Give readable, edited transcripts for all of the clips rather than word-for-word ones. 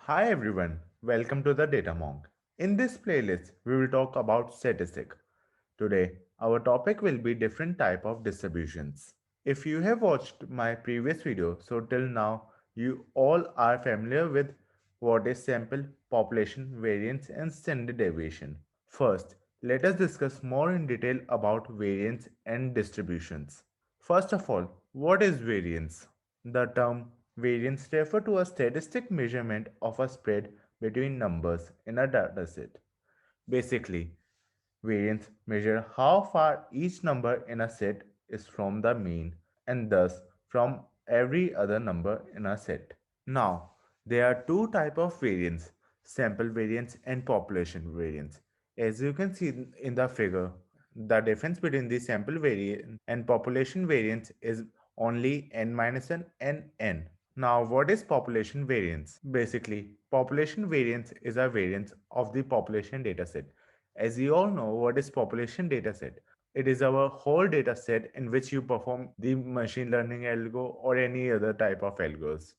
Hi everyone, welcome to the Data Monk. In this playlist, we will talk about statistic. Today, our topic will be different type of distributions. If you have watched my previous video, so till now, you all are familiar with what is sample, population, variance and standard deviation. First, let us discuss more in detail about variance and distributions. First of all, what is variance? The term variance refers to a statistic measurement of a spread between numbers in a dataset. Basically, variance measure how far each number in a set is from the mean and thus from every other number in a set. Now, there are two types of variance, sample variance and population variance. As you can see in the figure, the difference between the sample variance and population variance is only n minus 1 and n. Now, what is population variance? Basically, population variance is a variance of the population dataset. As you all know, what is population dataset? It is our whole dataset in which you perform the machine learning algo or any other type of algos.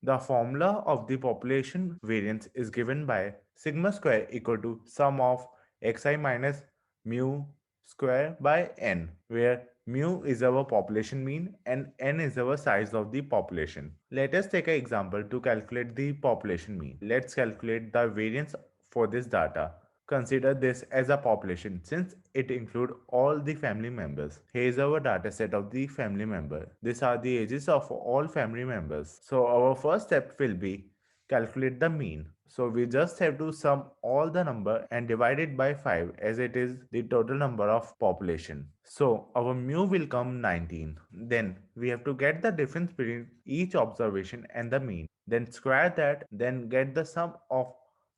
The formula of the population variance is given by sigma square equal to sum of xi minus mu square by n, where mu is our population mean and n is our size of the population. Let us take an example to calculate the population mean. Let's calculate the variance for this data. Consider this as a population since it includes all the family members. Here is our data set of the family member. These are the ages of all family members. So our first step will be calculate the mean. So we just have to sum all the number and divide it by 5 as it is the total number of population. So our mu will come 19. Then we have to get the difference between each observation and the mean. Then square that, then get the sum of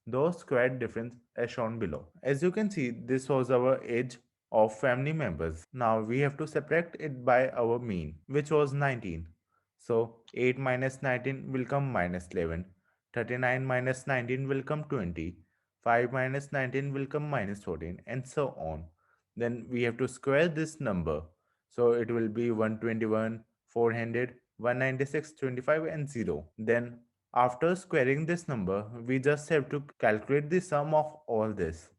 those squared difference as shown below. As you can see, this was our age of family members. Now we have to subtract it by our mean, which was 19. So 8 minus 19 will come minus 11. 39 minus 19 will come 20. 5 minus 19 will come minus 14 and so on. Then we have to square this number. So it will be 121, 400, 196, 25 and 0. Then after squaring this number, we just have to calculate the sum of all this.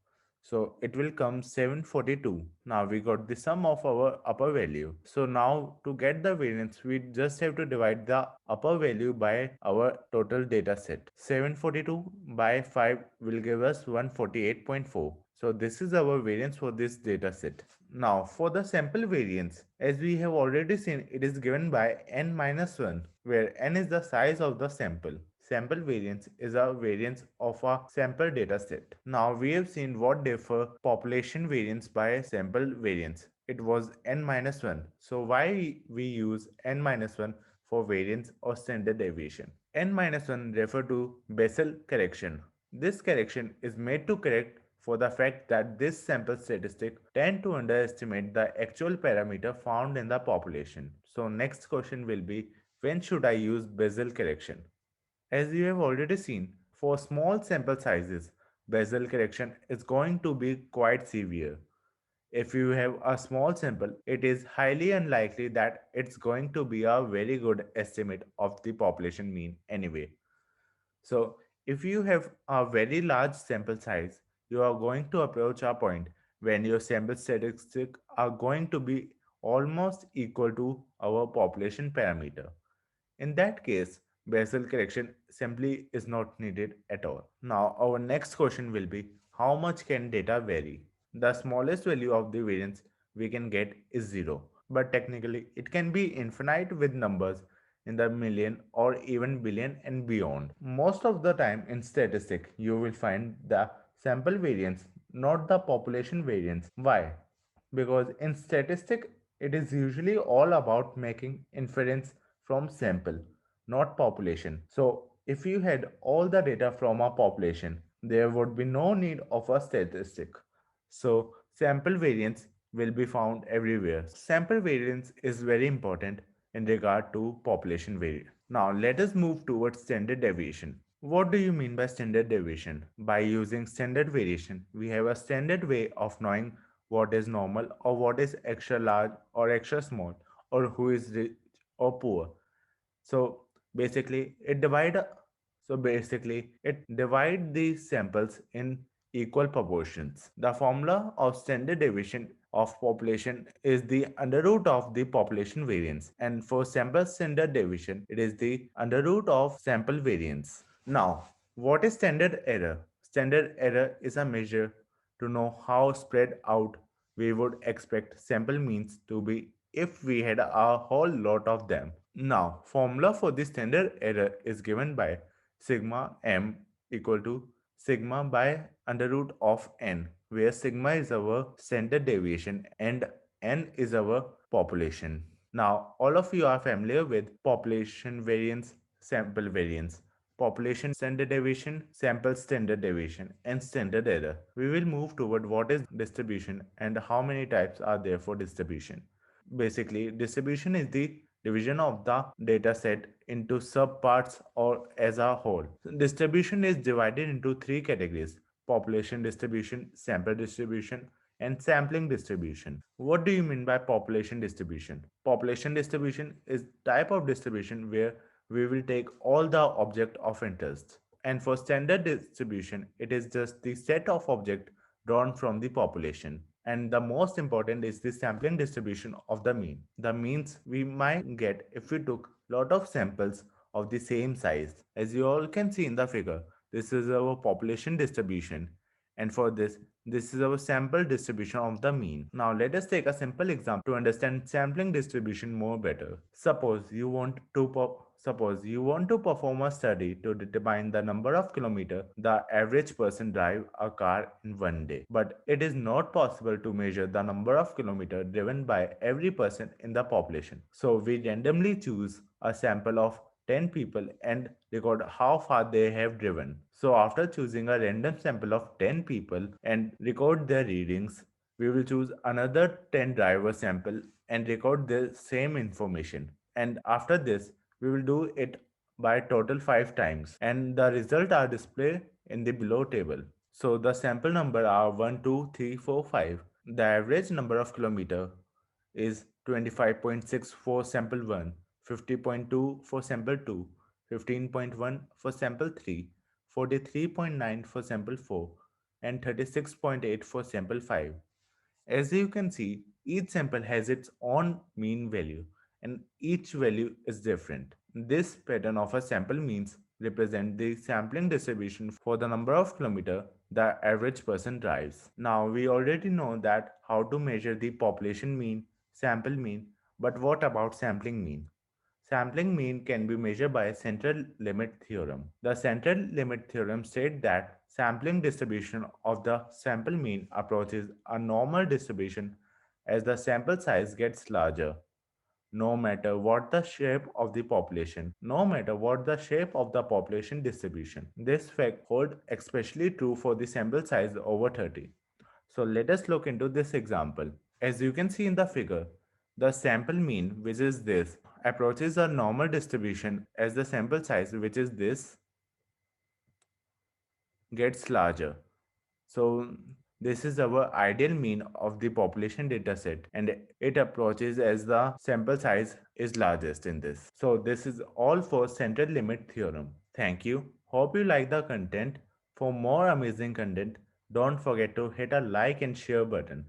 So it will come 742. Now we got the sum of our upper value. So now to get the variance, we just have to divide the upper value by our total data set. 742 by 5 will give us 148.4. So this is our variance for this data set. Now for the sample variance, as we have already seen, it is given by n minus 1, where n is the size of the sample. Sample variance is a variance of a sample data set. Now we have seen what differ population variance by sample variance. It was n minus 1. So why we use n minus 1 for variance or standard deviation? N minus 1 refer to Bessel correction. This correction is made to correct for the fact that this sample statistic tend to underestimate the actual parameter found in the population. So next question will be, when should I use Bessel correction? As you have already seen, for small sample sizes, Bessel correction is going to be quite severe. If you have a small sample, it is highly unlikely that it's going to be a very good estimate of the population mean anyway. So, if you have a very large sample size, you are going to approach a point when your sample statistics are going to be almost equal to our population parameter. In that case, Bessel correction simply is not needed at all. Now, our next question will be, how much can data vary? The smallest value of the variance we can get is 0, but technically it can be infinite with numbers in the million or even billion and beyond. Most of the time in statistic, you will find the sample variance, not the population variance. Why? Because in statistic, it is usually all about making inference from sample, not population. So if you had all the data from a population, there would be no need of a statistic. So sample variance will be found everywhere. Sample variance is very important in regard to population variance. Now let us move towards standard deviation. What do you mean by standard deviation? By using standard variation, we have a standard way of knowing what is normal or what is extra large or extra small or who is rich or poor. So basically it divide So basically, it divides the samples in equal proportions. The formula of standard deviation of population is the under root of the population variance, and for sample standard deviation, it is the under root of sample variance. Now, what is standard error? Standard error is a measure to know how spread out we would expect sample means to be if we had a whole lot of them. Now, formula for the standard error is given by sigma m equal to sigma by under root of n, where sigma is our standard deviation and n is our population. Now, all of you are familiar with population variance, sample variance, population standard deviation, sample standard deviation, and standard error. We will move toward what is distribution and how many types are there for distribution. Basically, distribution is the division of the data set into subparts or as a whole. Distribution is divided into three categories: population distribution, sample distribution, and sampling distribution. What do you mean by population distribution? Population distribution is type of distribution where we will take all the object of interest. And for standard distribution, it is just the set of object drawn from the population. And the most important is the sampling distribution of the mean. The means we might get if we took lot of samples of the same size. As you all can see in the figure, this is our population distribution, and for this is our sample distribution of the mean. Now let us take a simple example to understand sampling distribution more better. Suppose you want to perform a study to determine the number of kilometers the average person drive a car in one day. But it is not possible to measure the number of kilometers driven by every person in the population. So we randomly choose a sample of 10 people and record how far they have driven. So after choosing a random sample of 10 people and record their readings, we will choose another 10 driver sample and record the same information. And after this, we will do it by total 5 times, and the result are displayed in the below table. So the sample number are 1, 2, 3, 4, 5. The average number of kilometer is 25.6 for sample 1, 50.2 for sample 2, 15.1 for sample 3, 43.9 for sample 4, and 36.8 for sample 5. As you can see, each sample has its own mean value and each value is different. This pattern of a sample means represent the sampling distribution for the number of kilometer the average person drives. Now we already know that how to measure the population mean, sample mean, but what about sampling mean? Sampling mean can be measured by central limit theorem. The central limit theorem states that sampling distribution of the sample mean approaches a normal distribution as the sample size gets larger, no matter what the shape of the population, no matter what the shape of the population distribution. This fact holds especially true for the sample size over 30. So let us look into this example. As you can see in the figure, the sample mean, which is this, approaches a normal distribution as the sample size, which is this, gets larger. So this is our ideal mean of the population dataset, and it approaches as the sample size is largest in this. So this is all for central limit theorem. Thank you. Hope you like the content. For more amazing content, don't forget to hit a like and share button.